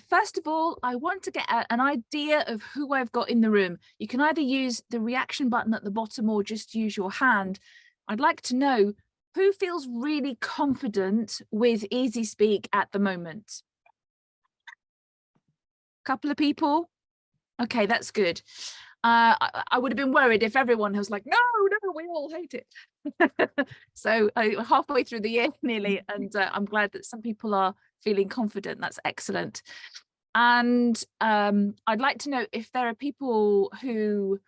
First of all, I want to get an idea of who I've got in the room. You can either use the reaction button at the bottom or just use your hand. I'd like to know who feels really confident with easySpeak at the moment. Couple of people. Okay, that's good. I would have been worried if everyone was like, no, we all hate it. So halfway through the year nearly, and I'm glad that some people are feeling confident. That's excellent. And I'd like to know if there are people who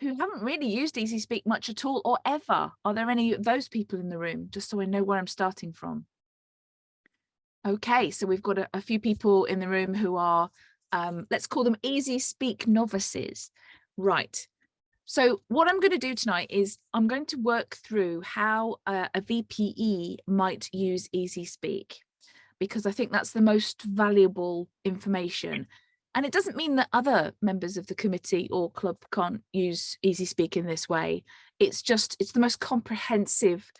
haven't really used easySpeak much at all or ever. Are there any of those people in the room, just so I know where I'm starting from? Okay, so we've got a few people in the room who are, let's call them easySpeak novices. Right. So what I'm going to do tonight is I'm going to work through how a VPE might use easySpeak, because I think that's the most valuable information. And it doesn't mean that other members of the committee or club can't use easySpeak in this way. It's the most comprehensive,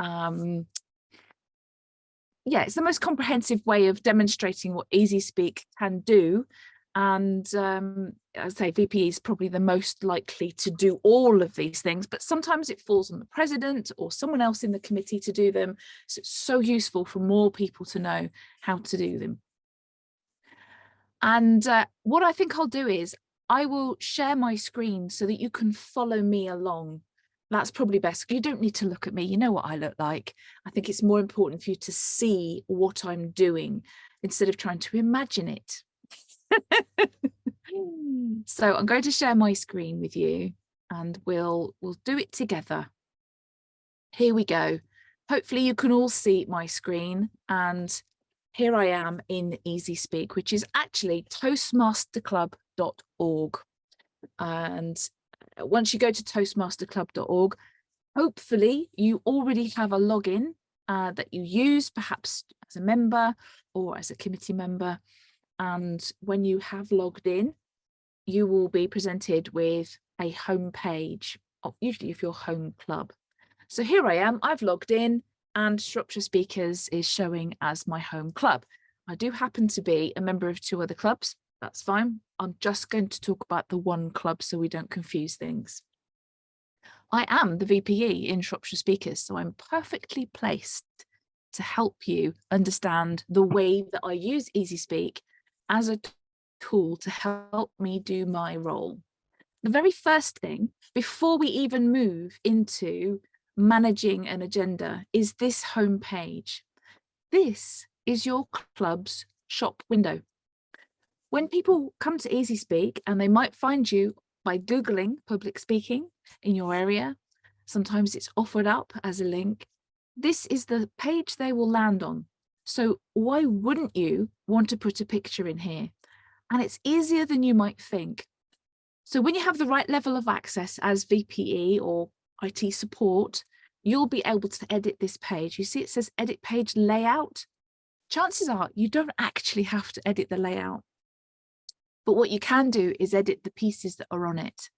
it's the most comprehensive way of demonstrating what easySpeak can do. And I say VPE is probably the most likely to do all of these things, but sometimes it falls on the president or someone else in the committee to do them. So it's so useful for more people to know how to do them. And what I think I'll do is I will share my screen so that you can follow me along. That's probably best. You don't need to look at me. You know what I look like. I think it's more important for you to see what I'm doing instead of trying to imagine it. So I'm going to share my screen with you and we'll do it together. Here we go. Hopefully you can all see my screen, and here I am in easySpeak, which is actually toastmasterclub.org. And once you go to toastmasterclub.org, hopefully you already have a login that you use, perhaps as a member or as a committee member. And when you have logged in, you will be presented with a home page, usually of your home club. So here I am, I've logged in, and Shropshire Speakers is showing as my home club. I do happen to be a member of 2 other clubs. That's fine. I'm just going to talk about the one club so we don't confuse things. I am the VPE in Shropshire Speakers, so I'm perfectly placed to help you understand the way that I use easySpeak as a tool to help me do my role. The very first thing, before we even move into managing an agenda, is this home page. This is your club's shop window. When people come to easySpeak, and they might find you by Googling public speaking in your area, sometimes it's offered up as a link, this is the page they will land on. So why wouldn't you want to put a picture in here? And it's easier than you might think. So when you have the right level of access as VPE or IT support, you'll be able to edit this page. You see it says edit page layout. Chances are you don't actually have to edit the layout. But what you can do is edit the pieces that are on it.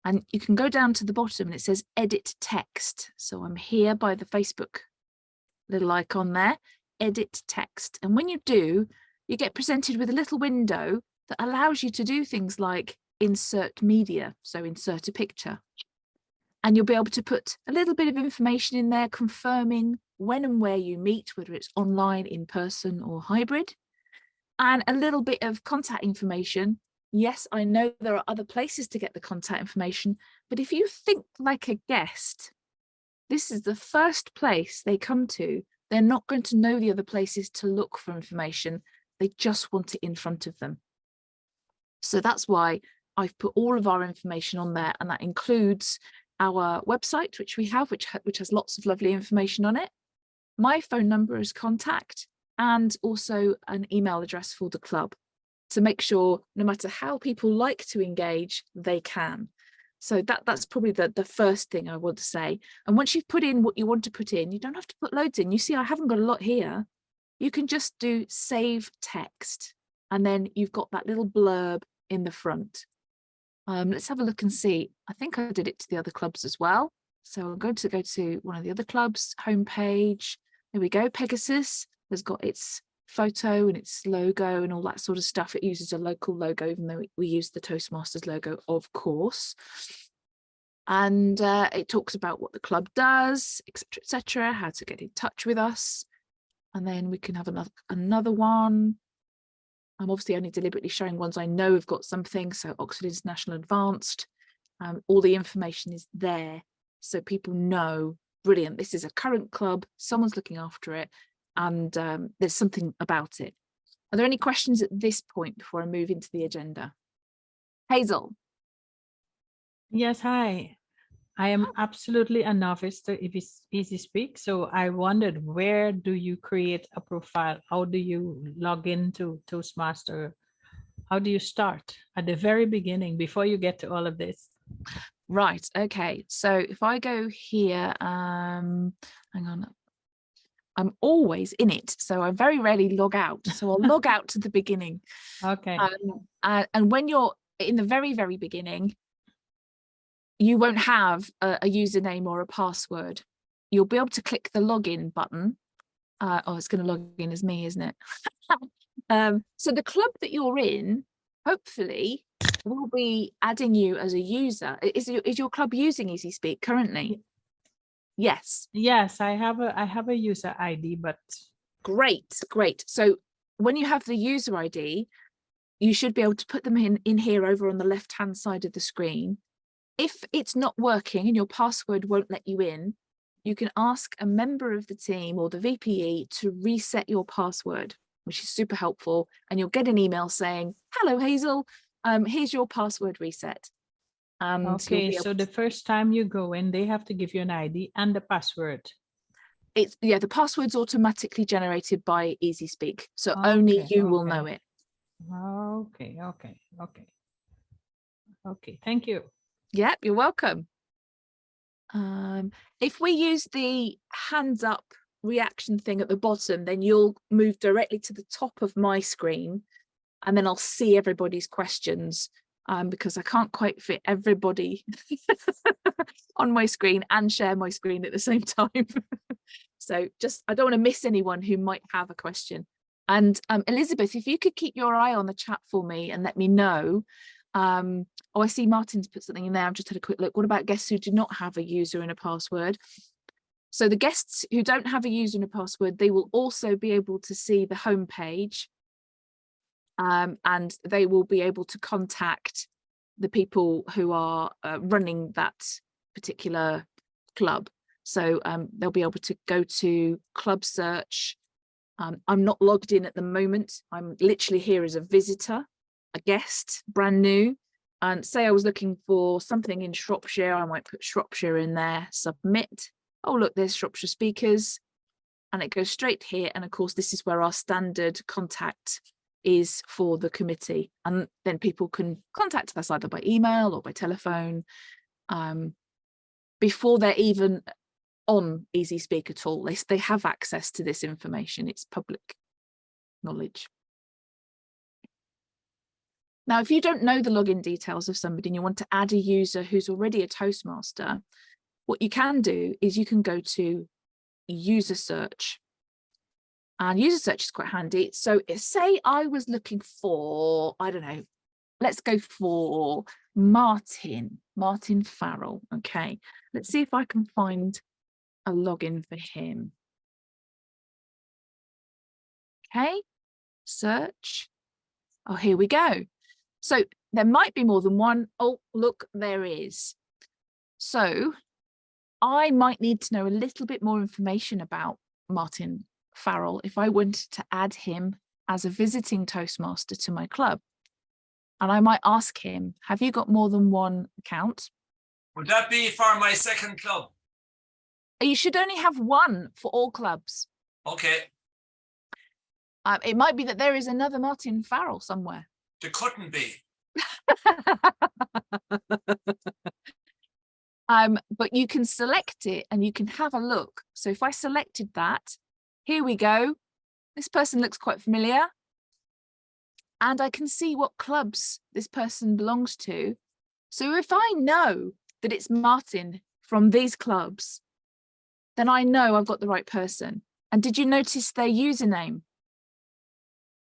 And you can go down to the bottom and it says edit text. So I'm here by the Facebook little icon there, edit text. And when you do, you get presented with a little window that allows you to do things like insert media, so insert a picture. And you'll be able to put a little bit of information in there confirming when and where you meet, whether it's online, in person or hybrid, and a little bit of contact information. Yes, I know there are other places to get the contact information, but if you think like a guest, this is the first place they come to. They're not going to know the other places to look for information. They just want it in front of them. So that's why I've put all of our information on there, and that includes our website, which we have, which has lots of lovely information on it, my phone number as contact, and also an email address for the club to make sure no matter how people like to engage, they can. So that's probably the first thing I want to say. And once you've put in what you want to put in, you don't have to put loads in. You see, I haven't got a lot here. You can just do save text, and then you've got that little blurb in the front. Let's have a look and see. I think I did it to the other clubs as well. So I'm going to go to one of the other clubs, homepage. There we go. Pegasus has got its photo and its logo and all that sort of stuff. It uses a local logo, even though we use the Toastmasters logo, of course. And it talks about what the club does, etc., how to get in touch with us. And then we can have another one. I'm obviously only deliberately showing ones I know have got something. So Oxford International Advanced, all the information is there. So people know, brilliant, this is a current club, someone's looking after it, and there's something about it. Are there any questions at this point before I move into the agenda? Hazel. Yes, hi. I am absolutely a novice to easySpeak, so I wondered, where do you create a profile? How do you log into Toastmaster? How do you start at the very beginning before you get to all of this? Right, okay. So if I go here, hang on. I'm always in it, so I very rarely log out. So I'll log out to the beginning. Okay. And when you're in the very, very beginning, you won't have a username or a password. You'll be able to click the login button. Oh, it's going to log in as me, isn't it? So the club that you're in, hopefully, will be adding you as a user. Is your club using easySpeak currently? Yes. Yes, I have a user ID, but Great. So when you have the user ID, you should be able to put them in here over on the left-hand side of the screen. If it's not working and your password won't let you in, you can ask a member of the team or the VPE to reset your password, which is super helpful. And you'll get an email saying, "Hello, Hazel, here's your password reset." And okay, so the first time you go in, they have to give you an ID and the password. The password's automatically generated by easySpeak, so only you will know it. Okay, thank you. Yep, you're welcome. If we use the hands up reaction thing at the bottom, then you'll move directly to the top of my screen, and then I'll see everybody's questions, because I can't quite fit everybody on my screen and share my screen at the same time. So I don't want to miss anyone who might have a question. And Elizabeth, if you could keep your eye on the chat for me and let me know. Oh, I see Martin's put something in there. I've just had a quick look. What about guests who do not have a user and a password? So the guests who don't have a user and a password, they will also be able to see the homepage, and they will be able to contact the people who are running that particular club. So they'll be able to go to club search. I'm not logged in at the moment. I'm literally here as a visitor, a guest, brand new. And say I was looking for something in Shropshire, I might put Shropshire in there, submit. Oh, look, there's Shropshire speakers. And it goes straight here. And of course, this is where our standard contact is for the committee. And then people can contact us either by email or by telephone, before they're even on easySpeak at all. They have access to this information. It's public knowledge. Now, if you don't know the login details of somebody and you want to add a user who's already a Toastmaster, what you can do is you can go to user search. And user search is quite handy. So say I was looking for, I don't know, let's go for Martin Farrell. Okay, let's see if I can find a login for him. Okay, search. Oh, here we go. So there might be more than one. Oh, look, there is. So I might need to know a little bit more information about Martin Farrell if I wanted to add him as a visiting Toastmaster to my club. And I might ask him, have you got more than one account? Would that be for my second club? You should only have one for all clubs. Okay. It might be that there is another Martin Farrell somewhere. There couldn't be. But you can select it and you can have a look. So if I selected that, here we go. This person looks quite familiar. And I can see what clubs this person belongs to. So if I know that it's Martin from these clubs, then I know I've got the right person. And did you notice their username?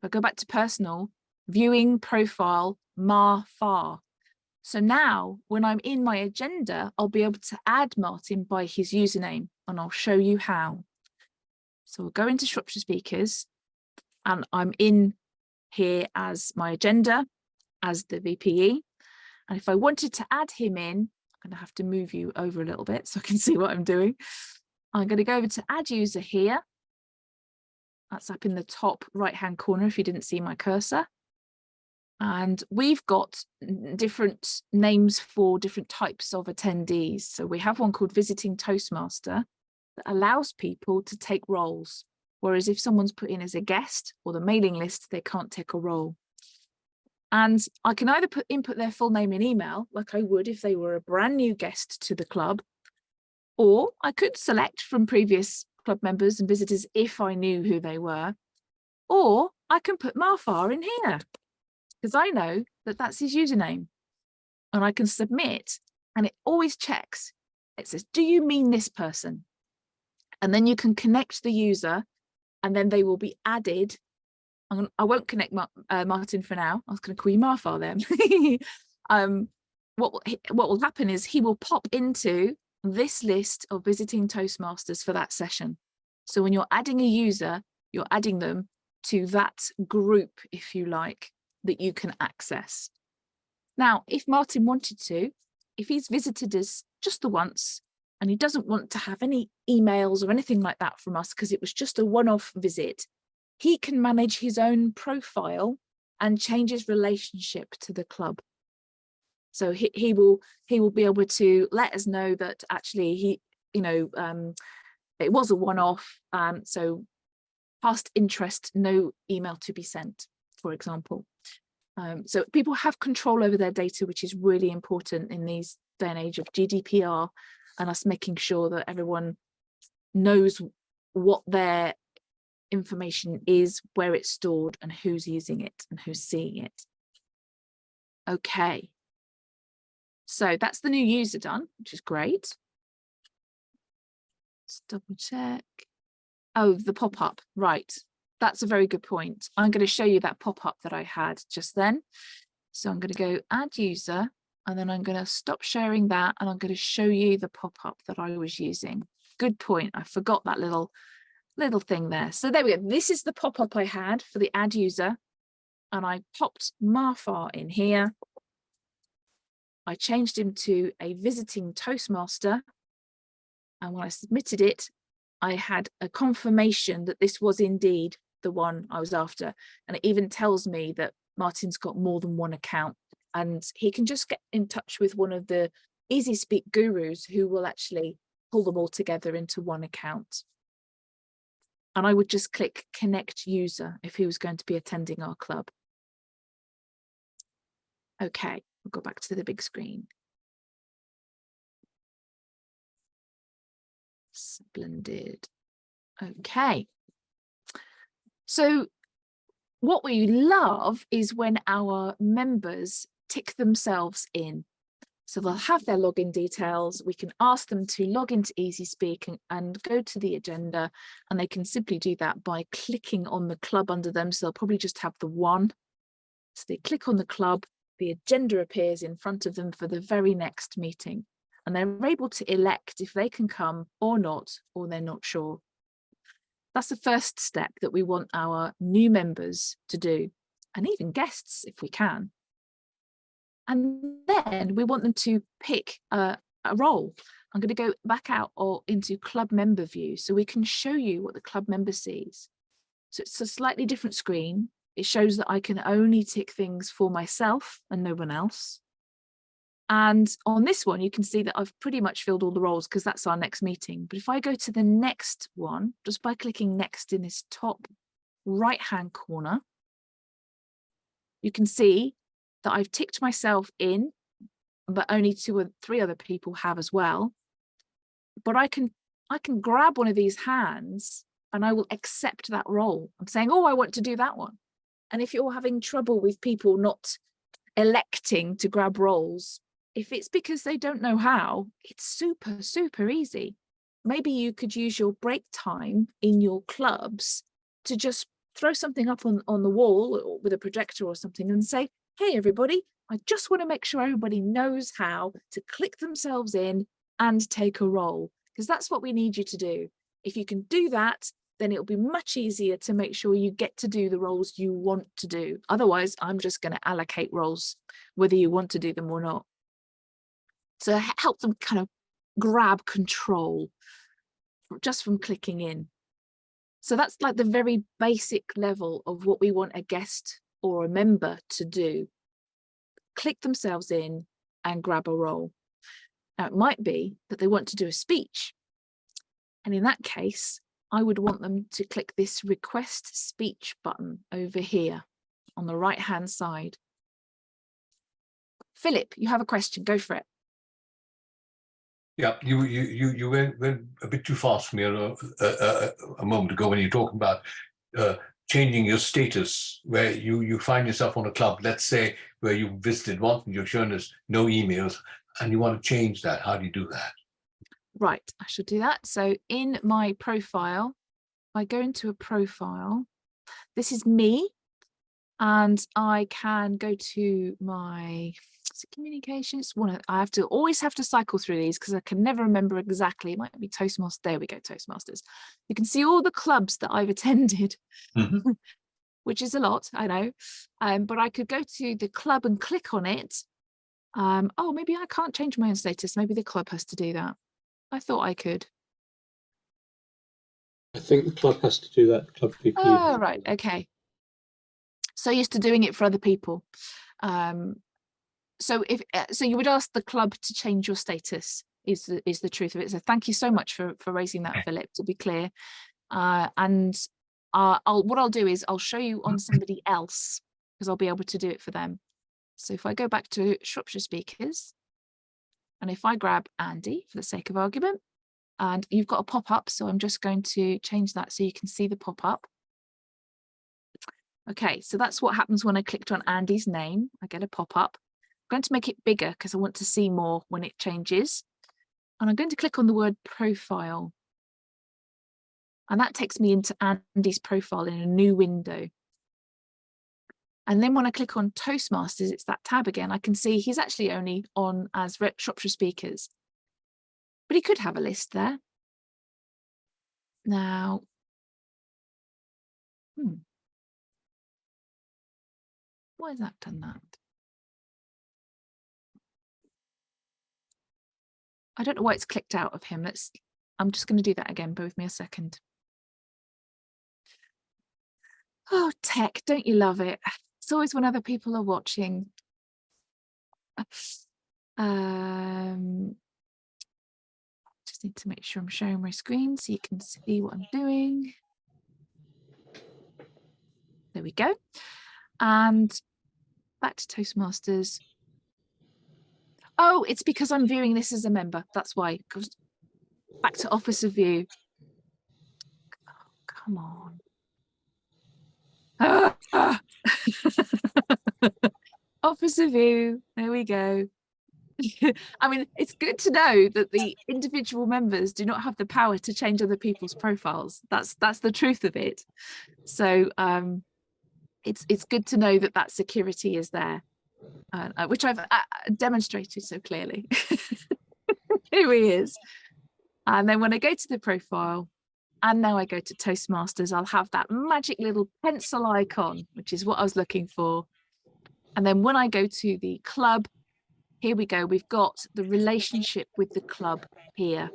If I go back to personal, viewing profile, far. So now when I'm in my agenda, I'll be able to add Martin by his username, and I'll show you how. So we'll go into Shropshire Speakers, and I'm in here as my agenda, as the VPE. And if I wanted to add him in, I'm going to have to move you over a little bit so I can see what I'm doing. I'm going to go over to add user here. That's up in the top right-hand corner if you didn't see my cursor. And we've got different names for different types of attendees. So we have one called Visiting Toastmaster that allows people to take roles. Whereas if someone's put in as a guest or the mailing list, they can't take a role. And I can either input their full name in email, like I would if they were a brand new guest to the club, or I could select from previous club members and visitors if I knew who they were, or I can put Marfar in here, because I know that that's his username, and I can submit, and it always checks. It says, do you mean this person? And then you can connect the user, and then they will be added. I won't connect Martin for now. I was going to call you Marfar then. What will happen is he will pop into this list of visiting Toastmasters for that session. So when you're adding a user, you're adding them to that group, if you like, that you can access. Now, if Martin wanted to, if he's visited us just the once and he doesn't want to have any emails or anything like that from us because it was just a one-off visit, he can manage his own profile and change his relationship to the club. So he will be able to let us know that actually it was a one-off. So past interest, no email to be sent, for example. So people have control over their data, which is really important in these day and age of GDPR, and us making sure that everyone knows what their information is, where it's stored, and who's using it and who's seeing it. Okay, so that's the new user done, which is great. Let's double check. Oh, the pop-up, right. That's a very good point. I'm going to show you that pop-up that I had just then. So I'm going to go add user, and then I'm going to stop sharing that, and I'm going to show you the pop-up that I was using. Good point. I forgot that little thing there. So there we go. This is the pop-up I had for the add user, and I popped Marfar in here. I changed him to a visiting Toastmaster, and when I submitted it, I had a confirmation that this was indeed the one I was after. And it even tells me that Martin's got more than one account, and he can just get in touch with one of the easySpeak gurus who will actually pull them all together into one account. And I would just click connect user if he was going to be attending our club. Okay, we'll go back to the big screen. Splendid. Okay. So what we love is when our members tick themselves in. So they'll have their login details. We can ask them to log into easySpeak and go to the agenda, and they can simply do that by clicking on the club under them. So they'll probably just have the one. So they click on the club, the agenda appears in front of them for the very next meeting, and they're able to elect if they can come or not, or they're not sure. That's the first step that we want our new members to do, and even guests if we can. And then we want them to pick a role. I'm going to go back out or into club member view so we can show you what the club member sees. So it's a slightly different screen. It shows that I can only tick things for myself and no one else. And on this one, you can see that I've pretty much filled all the roles because that's our next meeting. But if I go to the next one, just by clicking next in this top right-hand corner, you can see that I've ticked myself in, but only 2 or 3 other people have as well. But I can grab one of these hands and I will accept that role. I'm saying, oh, I want to do that one. And if you're having trouble with people not electing to grab roles, if it's because they don't know how, it's super, super easy. Maybe you could use your break time in your clubs to just throw something up on the wall or with a projector or something and say, hey, everybody, I just want to make sure everybody knows how to click themselves in and take a role, because that's what we need you to do. If you can do that, then it'll be much easier to make sure you get to do the roles you want to do. Otherwise, I'm just going to allocate roles, whether you want to do them or not. So help them kind of grab control just from clicking in. So that's like the very basic level of what we want a guest or a member to do. Click themselves in and grab a role. Now, it might be that they want to do a speech. And in that case, I would want them to click this request speech button over here on the right-hand side. Philip, you have a question, go for it. Yeah, you went a bit too fast for me a moment ago when you're talking about changing your status, where you find yourself on a club, let's say, where you visited once and you're showing us no emails, and you want to change that. How do you do that? Right, I should do that. So in my profile, I go into a profile. This is me, and I can go to my communications. I always have to cycle through these because I can never remember exactly. It might be Toastmasters. There we go, Toastmasters. You can see all the clubs that I've attended, which is a lot, I know. But I could go to the club and click on it. Oh, maybe I can't change my own status. Maybe the club has to do that. I thought I could. I think the club has to do that. Club VP. Oh, right. Okay. So used to doing it for other people. So you would ask the club to change your status is the truth of it. So thank you so much for raising that, Philip, to be clear. What I'll do is I'll show you on somebody else, because I'll be able to do it for them. So if I go back to Shropshire speakers, and if I grab Andy for the sake of argument, and you've got a pop-up, so I'm just going to change that so you can see the pop-up. Okay, so that's what happens when I clicked on Andy's name. I get a pop-up. I'm going to make it bigger because I want to see more when it changes. And I'm going to click on the word profile. And that takes me into Andy's profile in a new window. And then when I click on Toastmasters, it's that tab again. I can see he's actually only on as Shropshire speakers. But he could have a list there. Now, why has that done that? I don't know why it's clicked out of him. I'm just going to do that again. Bear with me a second. Oh, tech, don't you love it? It's always when other people are watching. Just need to make sure I'm showing my screen so you can see what I'm doing. There we go. And back to Toastmasters. Oh, it's because I'm viewing this as a member. That's why. Back to Officer View. Oh, come on. Officer View. There we go. I mean, it's good to know that the individual members do not have the power to change other people's profiles. That's the truth of it. So it's good to know that security is there, which I've demonstrated so clearly. Here he is. And then when I go to the profile, and now I go to Toastmasters, I'll have that magic little pencil icon, which is what I was looking for. And then when I go to the club, here we go. We've got the relationship with the club here.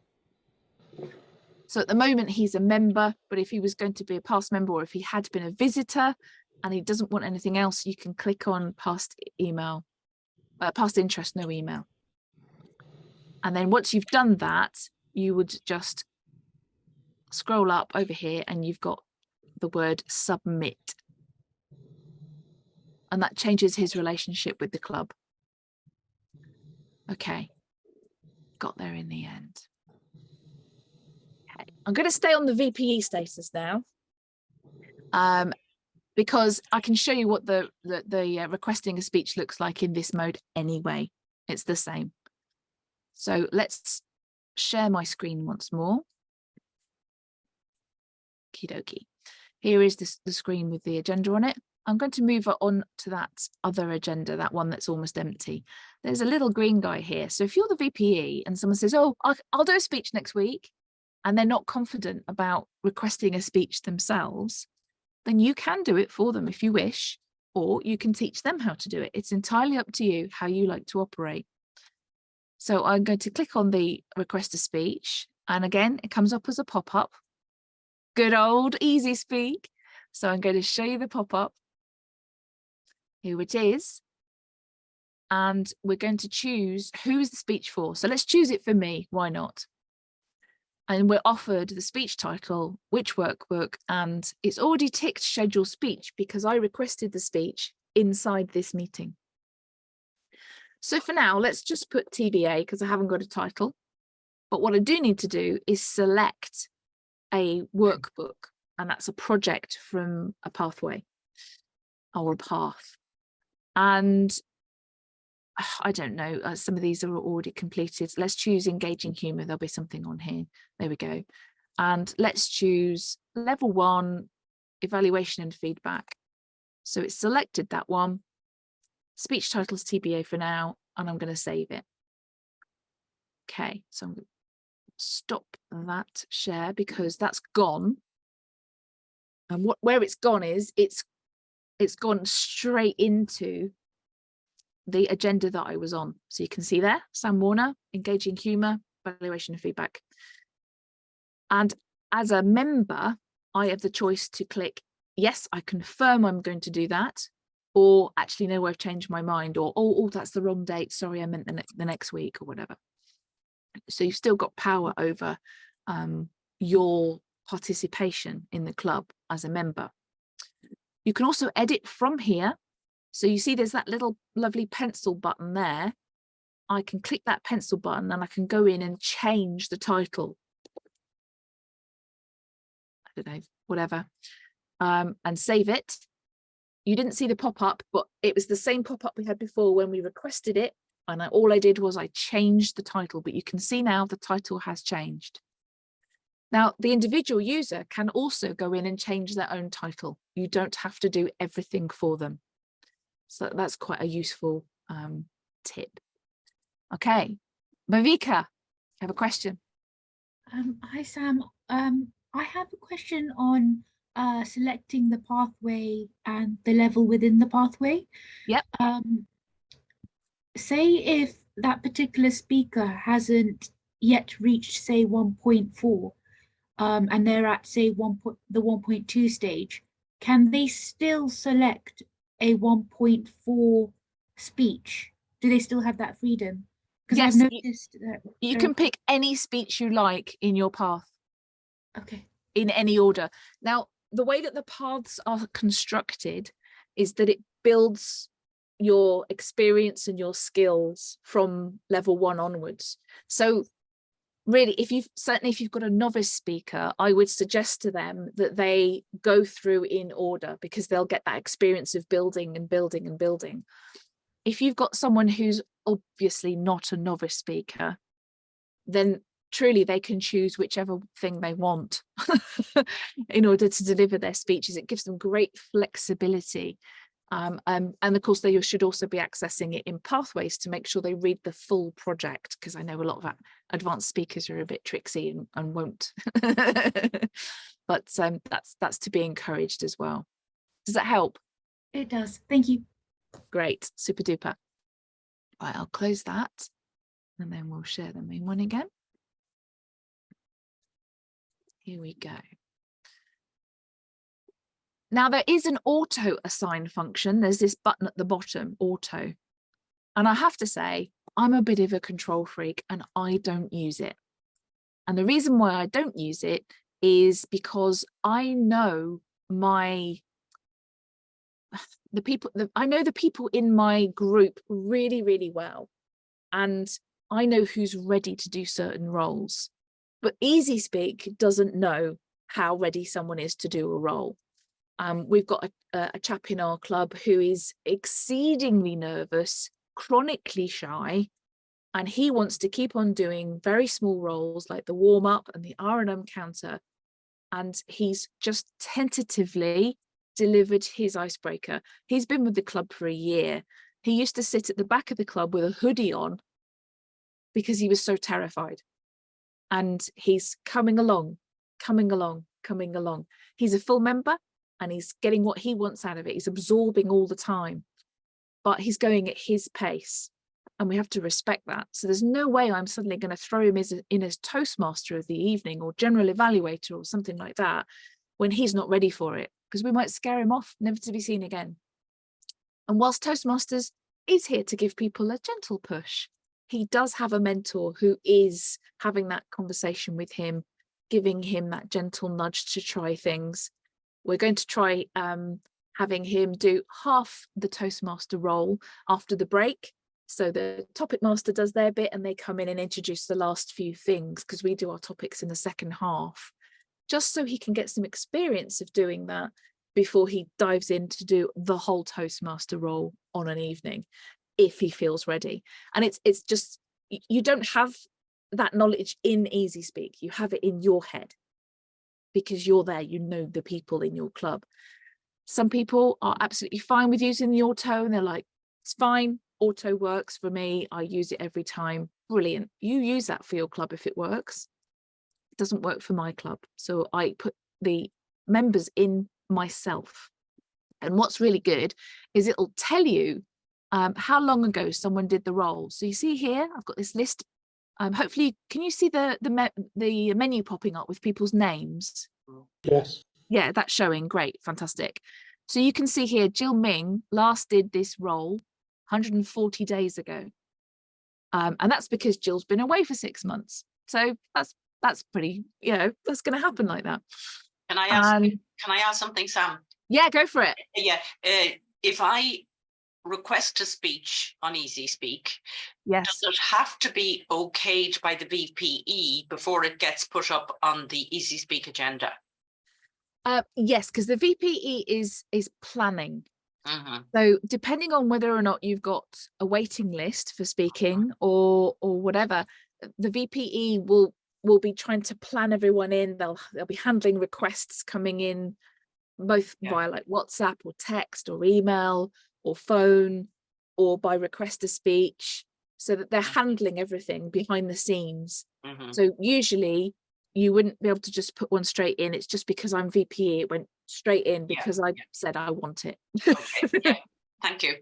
So at the moment, he's a member, but if he was going to be a past member, or if he had been a visitor and he doesn't want anything else, you can click on past email, past interest, no email. And then once you've done that, you would just scroll up over here and you've got the word submit. And that changes his relationship with the club. Okay, got there in the end. Okay. I'm going to stay on the VPE status now, because I can show you what the requesting a speech looks like in this mode anyway. It's the same. So let's share my screen once more. Okie dokie. Here is the screen with the agenda on it. I'm going to move it on to that other agenda, that one that's almost empty. There's a little green guy here. So if you're the VPE and someone says, oh, I'll do a speech next week, and they're not confident about requesting a speech themselves, then you can do it for them if you wish, or you can teach them how to do it. It's entirely up to you how you like to operate. So I'm going to click on the request a speech. And again, it comes up as a pop-up. Good old easySpeak. So I'm going to show you the pop-up. Here it is. And we're going to choose who is the speech for. So let's choose it for me. Why not? And we're offered the speech title, which workbook, and it's already ticked schedule speech because I requested the speech inside this meeting. So for now, let's just put TBA because I haven't got a title. But what I do need to do is select a workbook, and that's a project from a pathway or a path. And I don't know, some of these are already completed. Let's choose engaging humour. There'll be something on here. There we go. And let's choose level 1, evaluation and feedback. So it's selected that one. Speech titles TBA for now, and I'm going to save it. Okay, so I'm going to stop that share because that's gone. And where it's gone is it's gone straight into the agenda that I was on. So you can see there, Sam Warner, engaging humour, evaluation and feedback. And as a member, I have the choice to click, yes, I confirm I'm going to do that, or actually, no, I've changed my mind, or, oh, that's the wrong date. Sorry, I meant the next week or whatever. So you've still got power over your participation in the club as a member. You can also edit from here. So you see there's that little lovely pencil button there. I can click that pencil button and I can go in and change the title. I don't know, whatever, and save it. You didn't see the pop-up, but it was the same pop-up we had before when we requested it. And all I did was I changed the title, but you can see now the title has changed. Now, the individual user can also go in and change their own title. You don't have to do everything for them. So that's quite a useful tip. Okay, Mavika, you have a question? Hi, Sam. I have a question on selecting the pathway and the level within the pathway. Yep. Say if that particular speaker hasn't yet reached, say, 1.4, and they're at, say, the 1.2 stage, can they still select a 1.4 speech? Do they still have that freedom? Because Yes, I've noticed that you can pick any speech you like in your path. Okay. In any order. Now, the way that the paths are constructed is that it builds your experience and your skills from level 1 onwards. So really, if you've got a novice speaker, I would suggest to them that they go through in order because they'll get that experience of building and building and building. If you've got someone who's obviously not a novice speaker, then truly they can choose whichever thing they want in order to deliver their speeches. It gives them great flexibility. And of course, they should also be accessing it in pathways to make sure they read the full project, because I know a lot of advanced speakers are a bit tricksy and won't. But that's to be encouraged as well. Does that help? It does. Thank you. Great, super duper. Right, I'll close that and then we'll share the main one again. Here we go. Now there is an auto assign function. There's this button at the bottom, auto. And I have to say, I'm a bit of a control freak and I don't use it. And the reason why I don't use it is because I know I know the people in my group really, really well. And I know who's ready to do certain roles. But easySpeak doesn't know how ready someone is to do a role. We've got a chap in our club who is exceedingly nervous, chronically shy, and he wants to keep on doing very small roles like the warm-up and the R&M counter. and he's just tentatively delivered his icebreaker. He's been with the club for a year. He used to sit at the back of the club with a hoodie on because he was so terrified. And he's coming along, coming along, coming along. He's a full member and he's getting what he wants out of it. He's absorbing all the time, but he's going at his pace. And we have to respect that. So there's no way I'm suddenly going to throw him in as Toastmaster of the evening or general evaluator or something like that when he's not ready for it, because we might scare him off, never to be seen again. And whilst Toastmasters is here to give people a gentle push, he does have a mentor who is having that conversation with him, giving him that gentle nudge to try things. We're going to try having him do half the Toastmaster role after the break. So the topic master does their bit and they come in and introduce the last few things, because we do our topics in the second half, just so he can get some experience of doing that before he dives in to do the whole Toastmaster role on an evening, if he feels ready. And it's just, you don't have that knowledge in easySpeak, you have it in your head because you're there, you know the people in your club. Some people are absolutely fine with using the auto and they're like, it's fine, auto works for me, I use it every time. Brilliant, you use that for your club if it works. It doesn't work for my club, so I put the members in myself. And what's really good is it'll tell you how long ago someone did the role. So you see here, I've got this list. Hopefully, can you see the menu popping up with people's names? Yes. Yeah, that's showing. Great, fantastic. So you can see here, Jill Ming last did this role 140 days ago. And that's because Jill's been away for 6 months. So that's pretty, that's going to happen like that. Can I ask something, Sam? Yeah, go for it. Yeah, if I request a speech on easySpeak, yes, does it have to be okayed by the VPE before it gets put up on the easySpeak agenda? Yes, because the VPE is planning. Mm-hmm. So depending on whether or not you've got a waiting list for speaking or whatever, the VPE will be trying to plan everyone in. They'll be handling requests coming in both via like WhatsApp or text or email or phone or by request to speech, so that they're handling everything behind the scenes. Mm-hmm. So usually you wouldn't be able to just put one straight in. It's just because I'm VPE, it went straight in because I said I want it. Okay. Yeah. Thank you.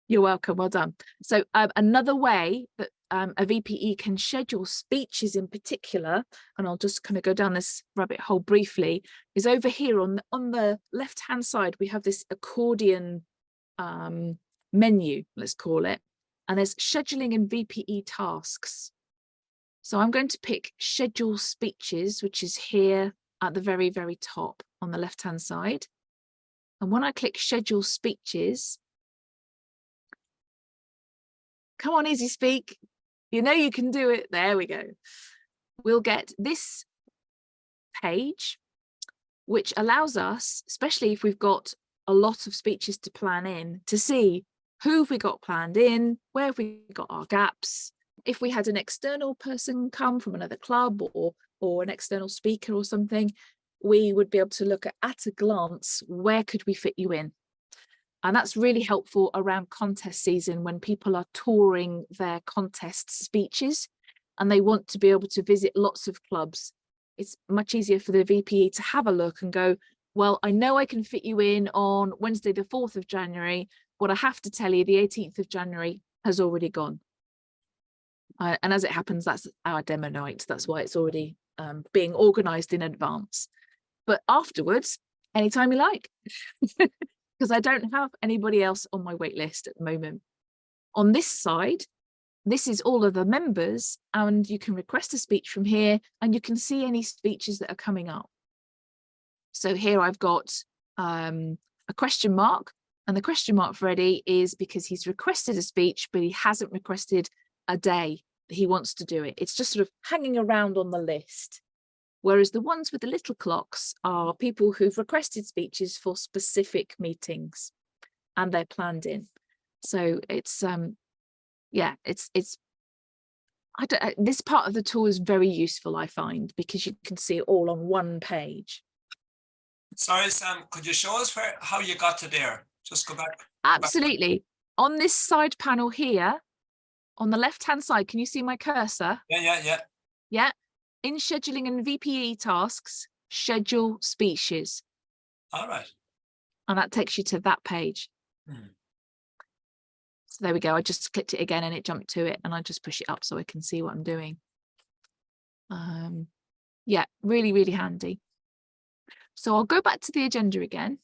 You're welcome. Well done. So another way that a VPE can schedule speeches in particular, and I'll just kind of go down this rabbit hole briefly, is over here on the left hand side. We have this accordion menu, let's call it, and there's scheduling and VPE tasks. So I'm going to pick schedule speeches, which is here at the very, very top on the left hand side. And when I click schedule speeches, come on, easySpeak, you know you can do it. There we go. We'll get this page, which allows us, especially if we've got a lot of speeches to plan in, to see who have we got planned in, where have we got our gaps. If we had an external person come from another club or an external speaker or something, we would be able to look at a glance, where could we fit you in? And that's really helpful around contest season when people are touring their contest speeches and they want to be able to visit lots of clubs. It's much easier for the VPE to have a look and go, well, I know I can fit you in on Wednesday, the 4th of January, but I have to tell you the 18th of January has already gone. And as it happens, that's our demo night. That's why it's already being organised in advance. But afterwards, anytime you like, because I don't have anybody else on my wait list at the moment. On this side, this is all of the members, and you can request a speech from here and you can see any speeches that are coming up. So here I've got a question mark, and the question mark for Eddie is because he's requested a speech, but he hasn't requested a day that he wants to do it. It's just sort of hanging around on the list. Whereas the ones with the little clocks are people who've requested speeches for specific meetings and they're planned in. So it's it's this part of the tool is very useful, I find, because you can see it all on one page. Sorry, Sam, could you show us how you got to there? Just go back. Absolutely. On this side panel here, on the left-hand side, can you see my cursor? Yeah. Yeah. In scheduling and VPE tasks, schedule speeches. All right. And that takes you to that page. So there we go. I just clicked it again and it jumped to it, and I just push it up so I can see what I'm doing. Yeah, really, really handy. So I'll go back to the agenda again.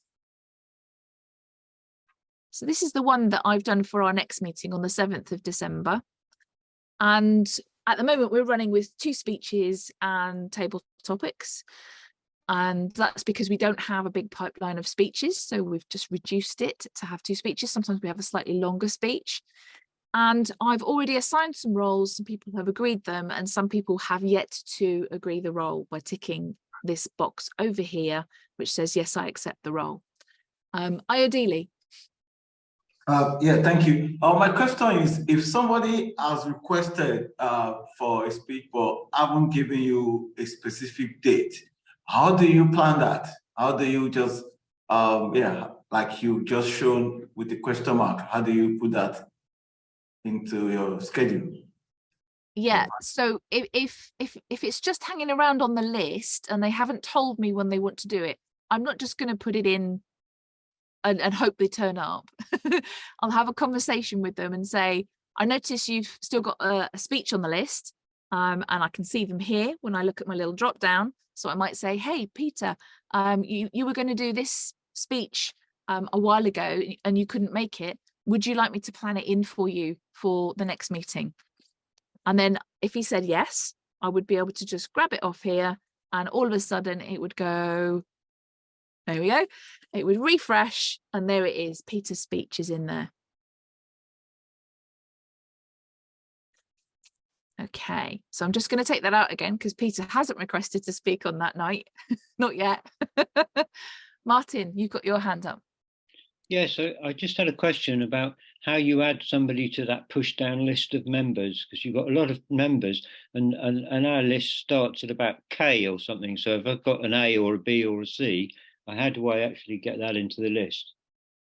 So this is the one that I've done for our next meeting on the 7th of December. And at the moment we're running with 2 speeches and table topics. And that's because we don't have a big pipeline of speeches. So we've just reduced it to have 2 speeches. Sometimes we have a slightly longer speech. And I've already assigned some roles. Some people have agreed them, and some people have yet to agree the role by ticking this box over here, which says, yes, I accept the role. Ideally. Yeah, thank you. My question is, if somebody has requested for a speak but haven't given you a specific date, how do you plan that? How do you just, like you just shown with the question mark, how do you put that into your schedule? Yeah, so if it's just hanging around on the list and they haven't told me when they want to do it, I'm not just going to put it in and hope they turn up. I'll have a conversation with them and say, I notice you've still got a speech on the list, and I can see them here when I look at my little drop down. So I might say, hey, Peter, you were going to do this speech a while ago and you couldn't make it. Would you like me to plan it in for you for the next meeting? And then if he said yes, I would be able to just grab it off here, and all of a sudden it would go, there we go. It would refresh, and there it is. Peter's speech is in there. Okay, so I'm just going to take that out again because Peter hasn't requested to speak on that night. Not yet. Martin, you've got your hand up. Yes, I just had a question about how you add somebody to that push down list of members, because you've got a lot of members and our list starts at about K or something. So if I've got an A or a B or a C, how do I actually get that into the list?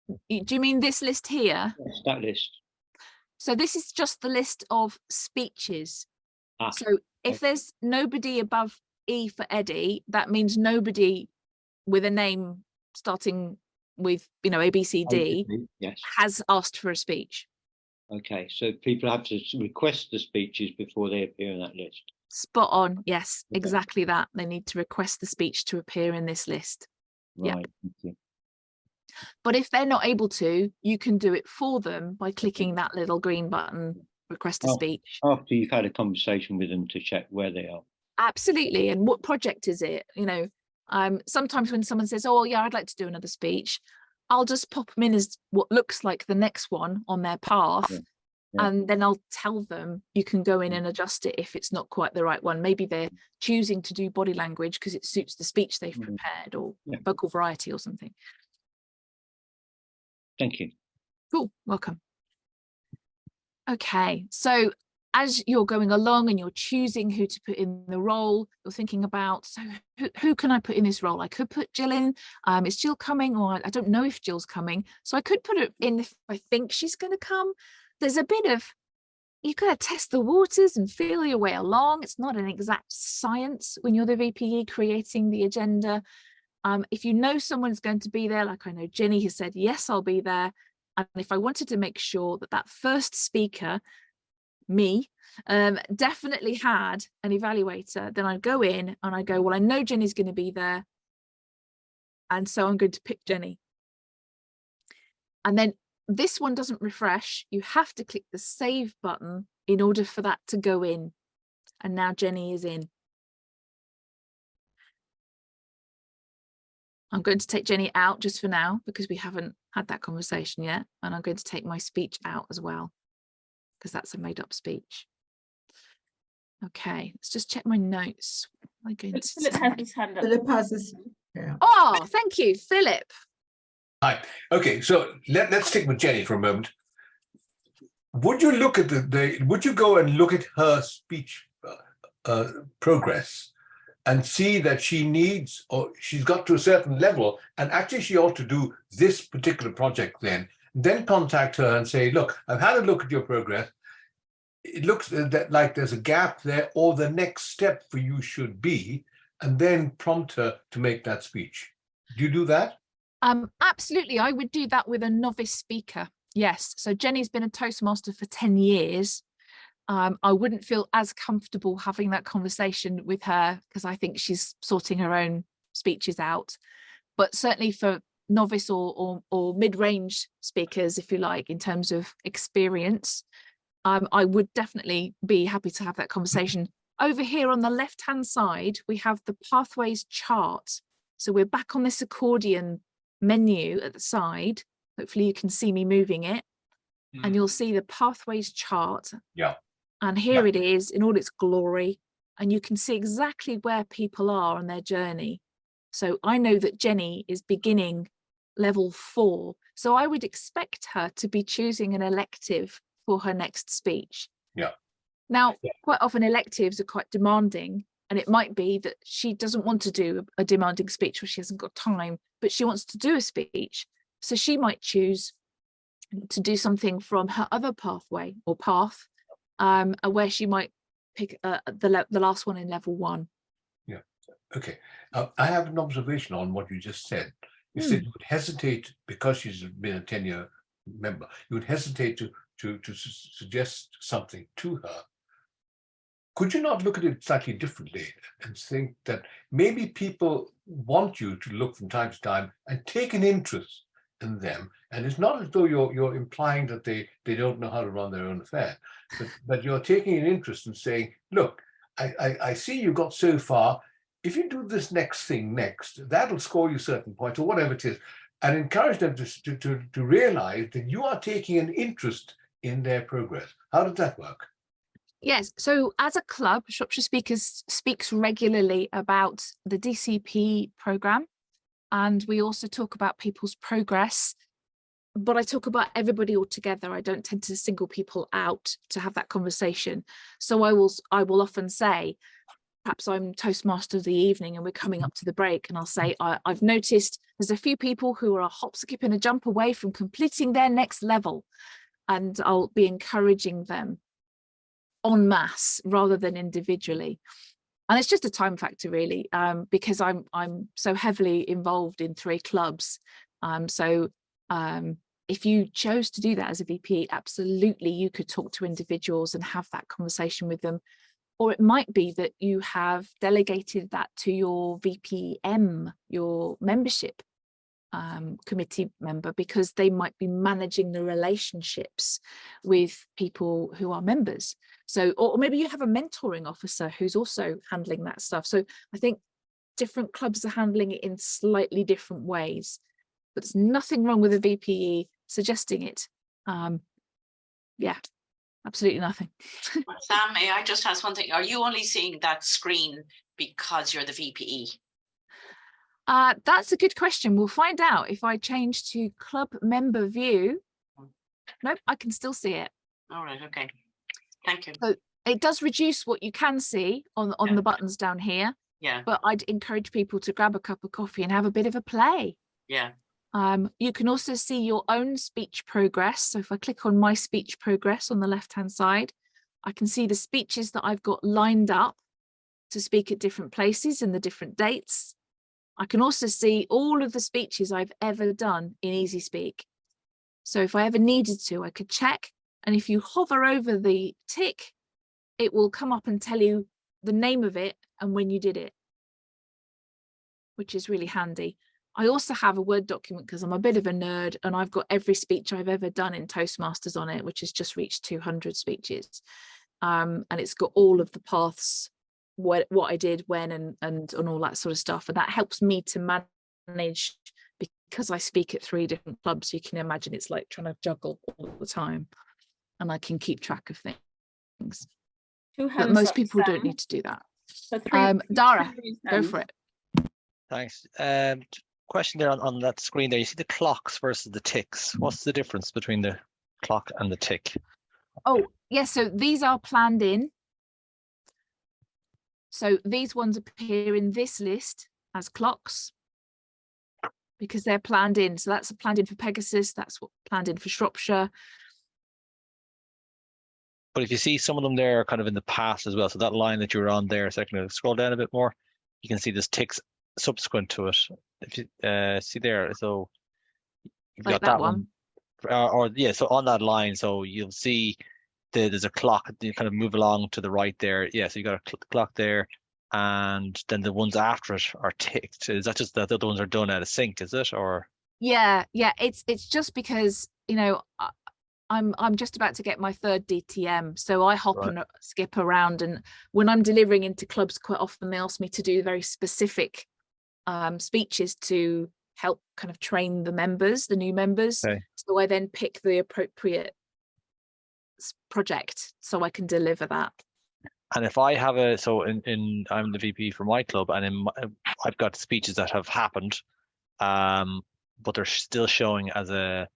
Do you mean this list here? Yes, that list. So this is just the list of speeches. Ah, so if there's nobody above E for Eddie, that means nobody with a name starting with, you know, A, B, C, D, yes, has asked for a speech. Okay, so people have to request the speeches before they appear in that list. Spot on. Yes, Okay. exactly that. They need to request the speech to appear in this list. Right. Yeah. Thank you. But if they're not able to, you can do it for them by clicking that little green button, request a speech. After you've had a conversation with them to check where they are. Absolutely. And what project is it? You know, sometimes when someone says, oh, yeah, I'd like to do another speech, I'll just pop them in as what looks like the next one on their path. Yeah. Yeah. And then I'll tell them you can go in and adjust it if it's not quite the right one. Maybe they're choosing to do body language because it suits the speech they've prepared, or vocal variety or something. Thank you. Cool. Welcome. Okay. So as you're going along and you're choosing who to put in the role, you're thinking about, so who can I put in this role? I could put Jill in. Is Jill coming? Or I don't know if Jill's coming. So I could put it in if I think she's going to come. There's a bit of, you got to test the waters and feel your way along. It's not an exact science when you're the VPE creating the agenda. If you know someone's going to be there, like I know Jenny has said, yes, I'll be there. And if I wanted to make sure that that first speaker, me, definitely had an evaluator, then I'd go in and I go, well, I know Jenny's going to be there. And so I'm going to pick Jenny. And then this one doesn't refresh. You have to click the save button in order for that to go in. And now Jenny is in. I'm going to take Jenny out just for now because we haven't had that conversation yet. And I'm going to take my speech out as well because that's a made up speech. Okay, let's just check my notes. Philip has his hand up. Philip has his, yeah. Oh, thank you, Philip. Hi. Okay, so let's stick with Jenny for a moment. would you look at would you go and look at her speech progress and see that she needs, or she's got to a certain level, and actually she ought to do this particular project then contact her and say, look, I've had a look at your progress. It looks like there's a gap there, or the next step for you should be, and then prompt her to make that speech. Do you do that? Absolutely. I would do that with a novice speaker. Yes. So Jenny's been a Toastmaster for 10 years. I wouldn't feel as comfortable having that conversation with her because I think she's sorting her own speeches out. But certainly for novice or mid-range speakers, if you like, in terms of experience, I would definitely be happy to have that conversation. Over here on the left-hand side, we have the pathways chart. So we're back on this accordion menu at the side. Hopefully you can see me moving it, and you'll see the pathways chart. Yeah. And here it is in all its glory, and you can see exactly where people are on their journey. So I know that Jenny is beginning level 4, so I would expect her to be choosing an elective for her next speech. Yeah. Now, quite often electives are quite demanding, and it might be that she doesn't want to do a demanding speech where she hasn't got time, but she wants to do a speech. So she might choose to do something from her other pathway or path, where she might pick the last one in level 1. Yeah. Okay. I have an observation on what you just said. You said you would hesitate, because she's been a 10-year member, you would hesitate to suggest something to her. Could you not look at it slightly differently and think that maybe people want you to look from time to time and take an interest in them? And it's not as though you're implying that they don't know how to run their own affair, but you're taking an interest in saying, look, I see you got so far. If you do this next thing next, that'll score you certain points or whatever it is, and encourage them to realize that you are taking an interest in their progress. How does that work? Yes, so as a club, Shropshire Speakers speaks regularly about the DCP programme, and we also talk about people's progress, but I talk about everybody all together. I don't tend to single people out to have that conversation. So I will often say, perhaps I'm Toastmaster of the evening and we're coming up to the break, and I'll say, I've noticed there's a few people who are a hop, skip and a jump away from completing their next level, and I'll be encouraging them en masse rather than individually. And it's just a time factor really, because I'm so heavily involved in 3 clubs. If you chose to do that as a VP, absolutely you could talk to individuals and have that conversation with them. Or it might be that you have delegated that to your VPM, your membership committee member, because they might be managing the relationships with people who are members. So, or maybe you have a mentoring officer who's also handling that stuff. So I think different clubs are handling it in slightly different ways, but there's nothing wrong with a VPE suggesting it. Yeah, absolutely nothing. Sam, may I just ask one thing? Are you only seeing that screen because you're the VPE? That's a good question. We'll find out. If I change to club member view, nope, I can still see it. All right, okay. Thank you. So it does reduce what you can see on the buttons down here. Yeah. But I'd encourage people to grab a cup of coffee and have a bit of a play. Yeah. You can also see your own speech progress. So if I click on my speech progress on the left-hand side, I can see the speeches that I've got lined up to speak at different places and the different dates. I can also see all of the speeches I've ever done in easySpeak. So if I ever needed to, I could check. And if you hover over the tick, it will come up and tell you the name of it and when you did it, which is really handy. I also have a Word document because I'm a bit of a nerd, and I've got every speech I've ever done in Toastmasters on it, which has just reached 200 speeches. And it's got all of the paths, what I did, when, and all that sort of stuff. And that helps me to manage, because I speak at 3 different clubs. You can imagine it's like trying to juggle all the time, and I can keep track of things. But most people don't need to do that. Dara, go for it. Thanks. Question there on that screen there. You see the clocks versus the ticks. What's the difference between the clock and the tick? Oh, yes. So these are planned in. So these ones appear in this list as clocks because they're planned in. So that's planned in for Pegasus. That's what planned in for Shropshire. But if you see some of them there are kind of in the past as well. So that line that you were on there, so I can scroll down a bit more, you can see there's ticks subsequent to it. If you see there, so you've Like got that that one. or yeah, so on that line, so you'll see there's a clock. You kind of move along to the right there. Yeah, so you got a clock there, and then the ones after it are ticked. Is that just that the other ones are done out of sync? Is it or? Yeah, it's just because, you know, I'm just about to get my third DTM, so I hop and skip around, and when I'm delivering into clubs, quite often they ask me to do very specific speeches to help kind of train the members, the new members. Okay. So I then pick the appropriate project so I can deliver that. And if I have a, so I'm the VP for my club, and I've got speeches that have happened, but they're still showing as a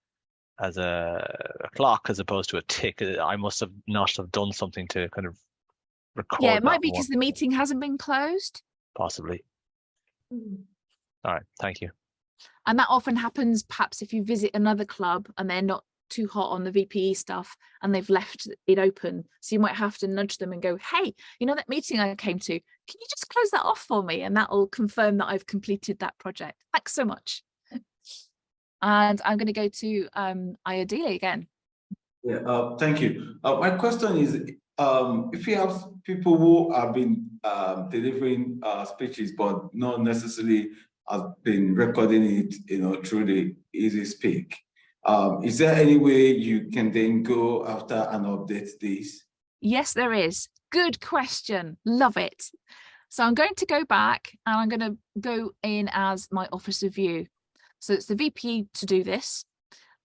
clock as opposed to a tick. I must have not have done something to kind of record. Yeah, it might be more. because the meeting hasn't been closed. Possibly. All right, thank you. And that often happens perhaps if you visit another club and they're not too hot on the VPE stuff and they've left it open. So you might have to nudge them and go, hey, you know that meeting I came to, can you just close that off for me? And that will confirm that I've completed that project. Thanks so much. And I'm going to go to Ayodele again. Yeah, thank you. My question is, if you have people who have been delivering speeches, but not necessarily have been recording it, you know, through the easySpeak, is there any way you can then go after and update this? Yes, there is. Good question. Love it. So I'm going to go back and I'm going to go in as my officer view. So it's the VP to do this.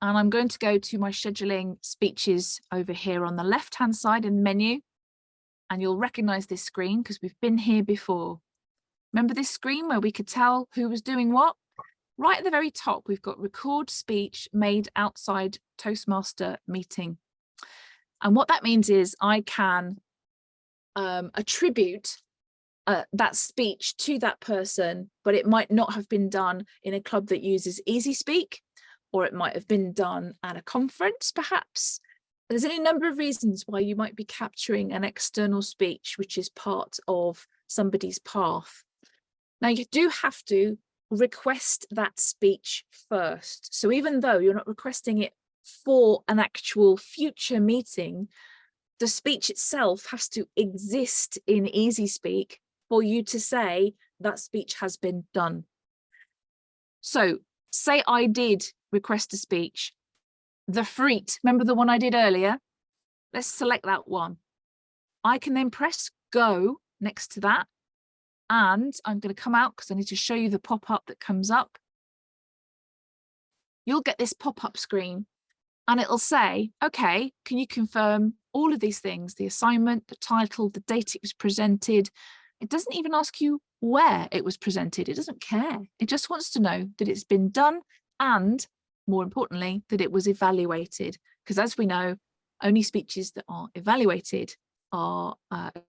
And I'm going to go to my scheduling speeches over here on the left-hand side in the menu. And you'll recognize this screen because we've been here before. Remember this screen where we could tell who was doing what? Right at the very top, we've got record speech made outside Toastmaster meeting. And what that means is I can attribute that speech to that person, but it might not have been done in a club that uses easySpeak, or it might have been done at a conference, perhaps. There's any number of reasons why you might be capturing an external speech, which is part of somebody's path. Now, you do have to request that speech first. So even though you're not requesting it for an actual future meeting, the speech itself has to exist in easySpeak for you to say that speech has been done. So say I did request a speech, the Freet, remember the one I did earlier? Let's select that one. I can then press go next to that. And I'm going to come out because I need to show you the pop-up that comes up. You'll get this pop-up screen and it'll say, okay, can you confirm all of these things, the assignment, the title, the date it was presented. It doesn't even ask you where it was presented. It doesn't care. It just wants to know that it's been done and, more importantly, that it was evaluated. Because as we know, only speeches that are evaluated are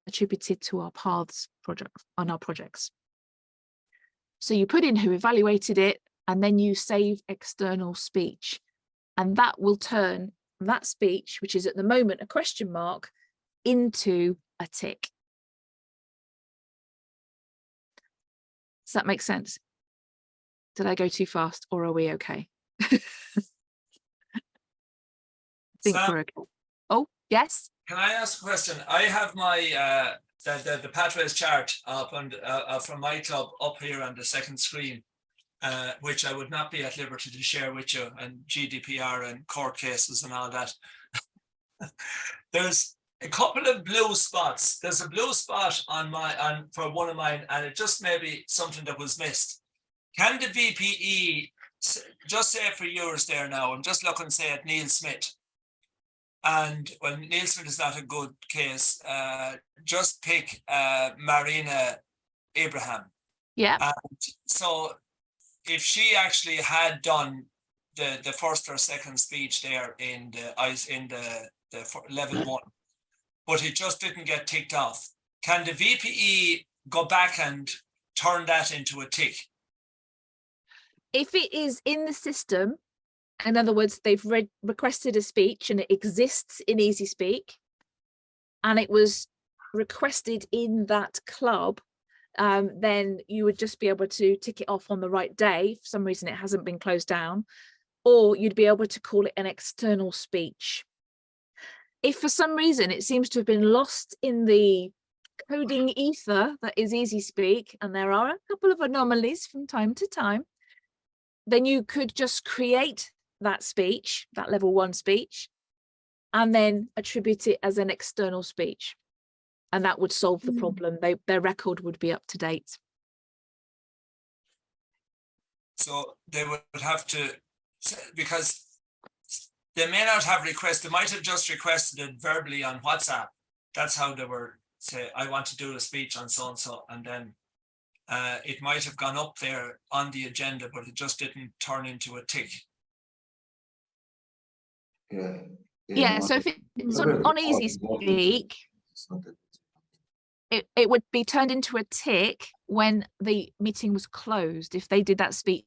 attributed to our paths project on our projects. So you put in who evaluated it, and then you save external speech, and that will turn that speech, which is at the moment a question mark, into a tick. Does that make sense? Did I go too fast, or are we okay? I think Sam, we're okay. Oh, yes. Can I ask a question? I have my the pathways chart up on from my club up here on the second screen, which I would not be at liberty to share with you, and GDPR and court cases and all that. There's a couple of blue spots. There's a blue spot for one of mine, and it just may be something that was missed. Can the VPE just say for yours there now? I'm just looking, say, at Neil Smith. And when Neil Smith is not a good case, just pick Marina Abraham. Yeah. And so if she actually had done the first or second speech there in the level 1, but it just didn't get ticked off. Can the VPE go back and turn that into a tick? If it is in the system, in other words, they've requested a speech and it exists in easySpeak, and it was requested in that club, then you would just be able to tick it off on the right day. For some reason, it hasn't been closed down, or you'd be able to call it an external speech. If for some reason it seems to have been lost in the coding ether that is easySpeak, and there are a couple of anomalies from time to time, then you could just create that speech, that level 1 speech, and then attribute it as an external speech. And that would solve the problem. Their record would be up to date. So they would have to, because they may not have requested, they might have just requested it verbally on WhatsApp. That's how they were say, I want to do a speech on so-and-so, and then it might have gone up there on the agenda, but it just didn't turn into a tick. Yeah, so if it's on easySpeak, it would be turned into a tick when the meeting was closed, if they did that speech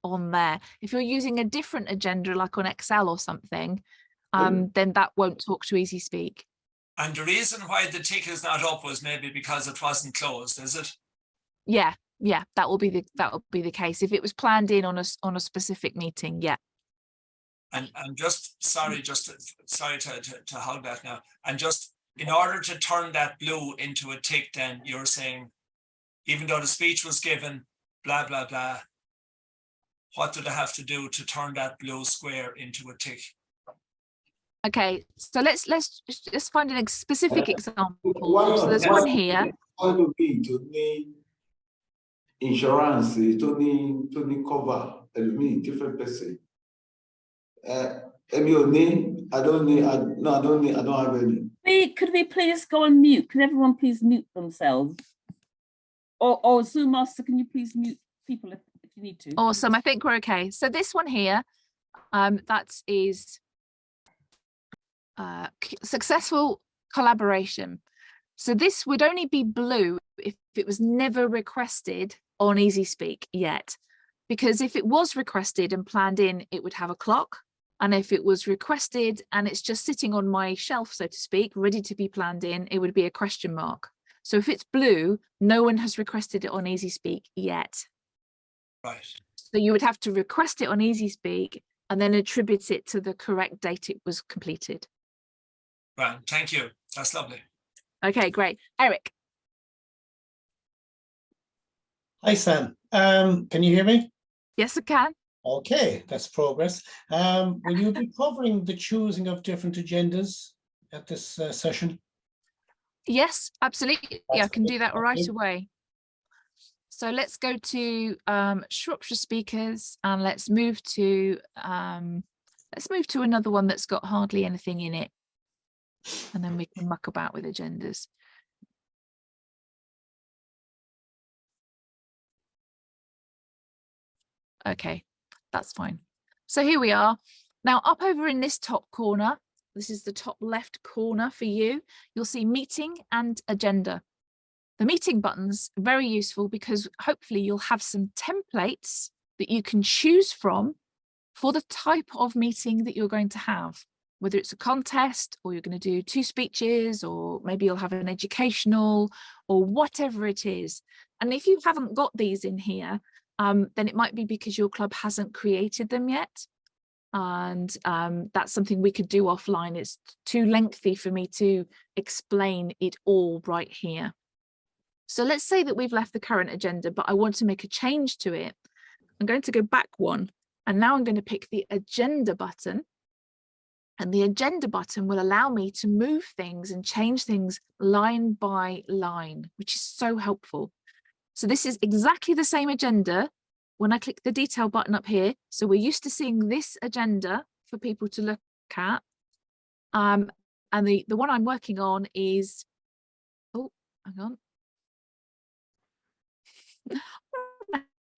on there. If you're using a different agenda, like on Excel or something, then that won't talk to easySpeak. And the reason why the tick is not up was maybe because it wasn't closed, is it? Yeah, that will be the case. If it was planned in on a specific meeting, yeah. And I'm just sorry to hold that now. And just in order to turn that blue into a tick, then you're saying, even though the speech was given, blah, blah, blah, what do they have to do to turn that blue square into a tick? Okay, so let's just find a specific example. So there's one here. Insurance, to need cover, different person. I don't have any. Could we please go on mute? Can everyone please mute themselves? Or Zoom Master, can you please mute people if you need to? Awesome, I think we're okay. So this one here, that is successful collaboration. So this would only be blue if it was never requested on easySpeak yet, because if it was requested and planned in, it would have a clock. And if it was requested and it's just sitting on my shelf, so to speak, ready to be planned in, it would be a question mark. So if it's blue, no one has requested it on easySpeak yet. Right. So you would have to request it on easySpeak and then attribute it to the correct date it was completed. Right, thank you. That's lovely. Okay, great. Eric. Hi, Sam. Can you hear me? Yes, I can. Okay, that's progress. Will you be covering the choosing of different agendas at this session? Yes, absolutely. Yeah, I can do that right away. So let's go to Shropshire speakers, and let's move to another one that's got hardly anything in it, and then we can muck about with agendas. Okay, that's fine. So here we are. Now up over in this top corner, this is the top left corner for you, you'll see meeting and agenda. The meeting button's very useful because hopefully you'll have some templates that you can choose from for the type of meeting that you're going to have, whether it's a contest or you're going to do 2 speeches, or maybe you'll have an educational or whatever it is. And if you haven't got these in here, then it might be because your club hasn't created them yet. And that's something we could do offline. It's too lengthy for me to explain it all right here. So let's say that we've left the current agenda, but I want to make a change to it. I'm going to go back one, and now I'm going to pick the agenda button. And the agenda button will allow me to move things and change things line by line, which is so helpful. So this is exactly the same agenda when I click the detail button up here. So we're used to seeing this agenda for people to look at. And the one I'm working on is, oh, hang on.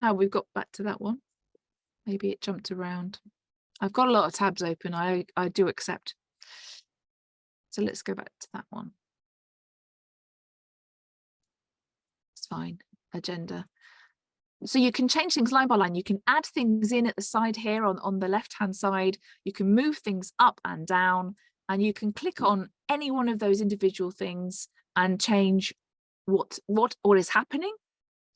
How we've got back to that one. Maybe it jumped around. I've got a lot of tabs open. I do accept. So let's go back to that one. It's fine. Agenda. So you can change things line by line. You can add things in at the side here on the left-hand side. You can move things up and down, and you can click on any one of those individual things and change what is happening,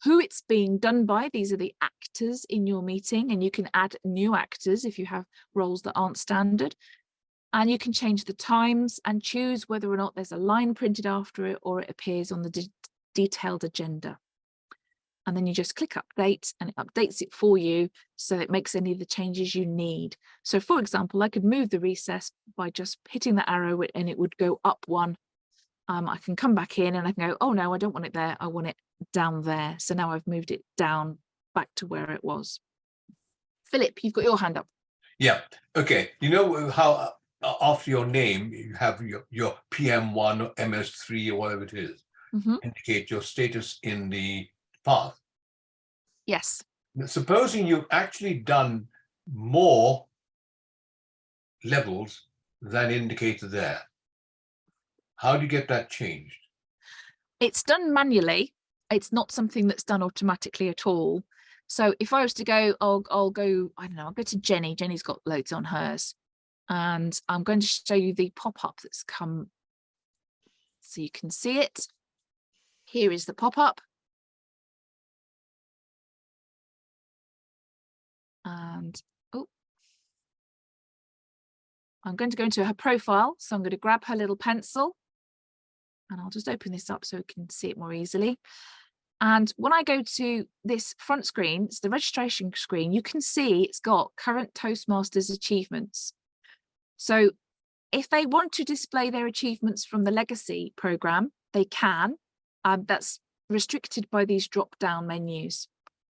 who it's being done by. These are the actors in your meeting, and you can add new actors if you have roles that aren't standard. And you can change the times and choose whether or not there's a line printed after it or it appears on the detailed agenda. And then you just click update and it updates it for you, so it makes any of the changes you need. So for example, I could move the recess by just hitting the arrow and it would go up one. I can come back in and I can go, oh no, I don't want it there. I want it down there. So now I've moved it down back to where it was. Philip, you've got your hand up. Yeah. Okay. You know how after your name, you have your PM1 or MS3 or whatever it is, indicate your status in the path. Yes. Supposing you've actually done more levels than indicated there, how do you get that changed? It's done manually. It's not something that's done automatically at all. So if I was to go, I'll go, I don't know, I'll go to Jenny. Jenny's got loads on hers. And I'm going to show you the pop-up that's come so you can see it. Here is the pop-up. And I'm going to go into her profile. So I'm going to grab her little pencil and I'll just open this up so we can see it more easily. And when I go to this front screen, it's the registration screen, you can see it's got current Toastmasters achievements. So if they want to display their achievements from the legacy program, they can. That's restricted by these drop-down menus.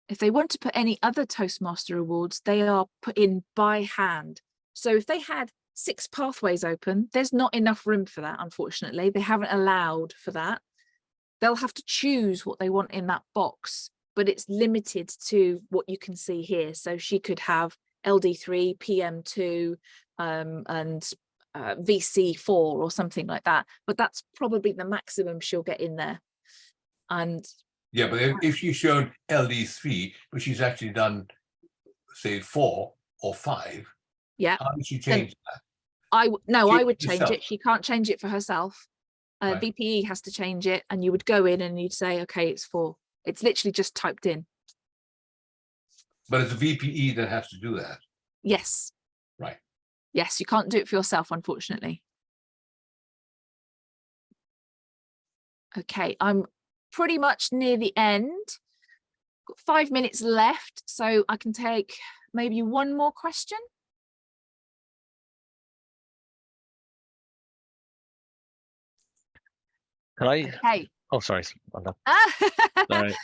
If they want to put any other Toastmaster awards, they are put in by hand. So if they had 6 pathways open, there's not enough room for that, unfortunately. They haven't allowed for that. They'll have to choose what they want in that box, but it's limited to what you can see here. So she could have LD3, PM2, and VC4 or something like that. But that's probably the maximum she'll get in there. And yeah, but if she's shown LD3, but she's actually done, say, 4 or 5, yeah, how does she change that? I would change herself. it. She can't change it for herself. Right. VPE has to change it, and you would go in and you'd say, okay, it's 4. It's literally just typed in. But it's a VPE that has to do that. Yes. Right. Yes, you can't do it for yourself, unfortunately. Okay, I'm pretty much near the end. Got 5 minutes left, so I can take maybe one more question. Can I? Okay. Oh, sorry. Sorry.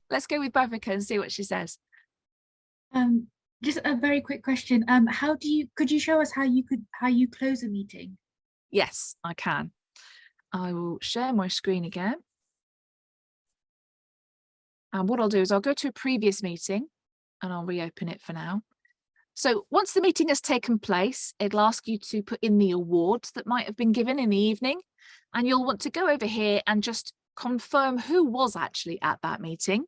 Let's go with Bavika and see what she says. Just a very quick question. Could you show us how you close a meeting? Yes, I can. I will share my screen again. And what I'll do is I'll go to a previous meeting and I'll reopen it for now. So once the meeting has taken place, it'll ask you to put in the awards that might have been given in the evening. And you'll want to go over here and just confirm who was actually at that meeting.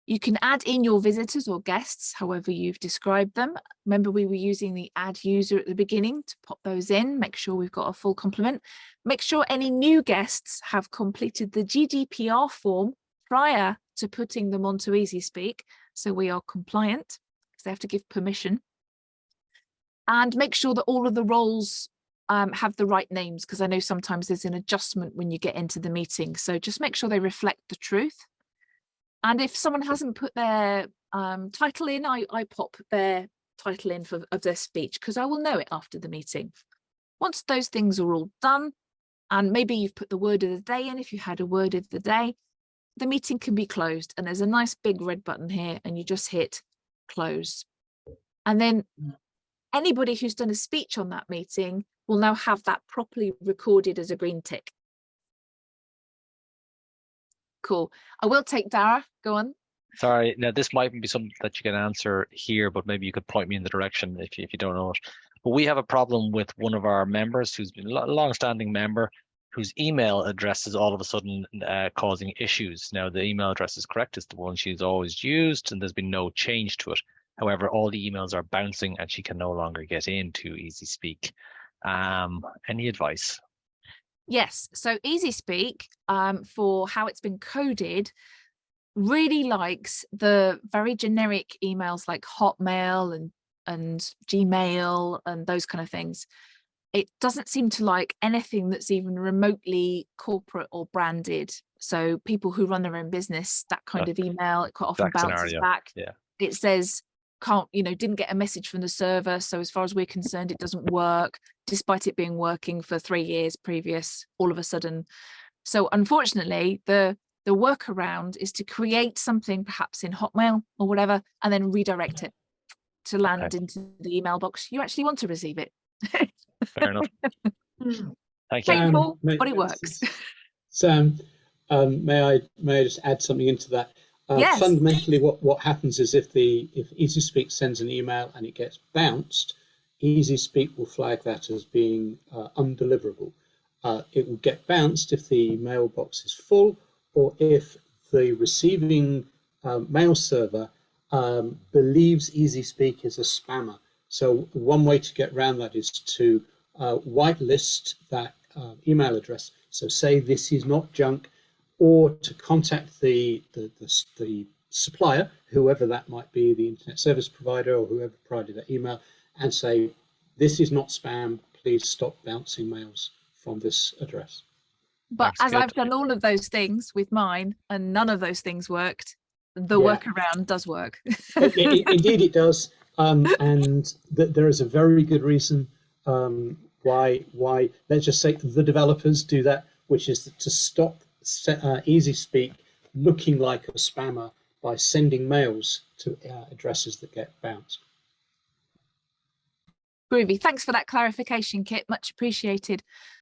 You can add in your visitors or guests, however you've described them. Remember, we were using the add user at the beginning to pop those in, make sure we've got a full complement. Make sure any new guests have completed the GDPR form prior to putting them onto easySpeak, so we are compliant, because they have to give permission. And make sure that all of the roles have the right names, because I know sometimes there's an adjustment when you get into the meeting. So just make sure they reflect the truth. And if someone hasn't put their title in, I pop their title in of their speech, because I will know it after the meeting. Once those things are all done, and maybe you've put the word of the day in, if you had a word of the day, the meeting can be closed. And there's a nice big red button here, and you just hit close. And then anybody who's done a speech on that meeting will now have that properly recorded as a green tick. Cool. I will take Dara. Go on. Sorry, now this might be something that you can answer here, but maybe you could point me in the direction if you don't know it. But we have a problem with one of our members who's been a long-standing member, whose email address is all of a sudden causing issues. Now, the email address is correct, it's the one she's always used, and there's been no change to it. However, all the emails are bouncing and she can no longer get into easySpeak. Any advice? Yes, so easySpeak, for how it's been coded, really likes the very generic emails like Hotmail and Gmail and those kind of things. It doesn't seem to like anything that's even remotely corporate or branded. So people who run their own business, that kind of email, it quite often bounces back. Yeah. It says, didn't get a message from the server. So as far as we're concerned, it doesn't work, despite it being working for 3 years previous, all of a sudden. So unfortunately, the workaround is to create something perhaps in Hotmail or whatever, and then redirect it to land into the email box you actually want to receive it. Fair enough. Thank you. Painful, but it works. Sam, may I just add something into that? Yes. Fundamentally, what happens is if easySpeak sends an email and it gets bounced, easySpeak will flag that as being undeliverable. It will get bounced if the mailbox is full, or if the receiving mail server believes easySpeak is a spammer. So one way to get around that is to whitelist that email address. So say this is not junk, or to contact the supplier, whoever that might be, the internet service provider or whoever provided that email, and say, this is not spam, please stop bouncing mails from this address. But as I've done all of those things with mine and none of those things worked, the workaround does work. Indeed it does. And there is a very good reason why let's just say the developers do that, which is to stop easySpeak looking like a spammer by sending mails to addresses that get bounced. Groovy. Thanks for that clarification, Kit. Much appreciated.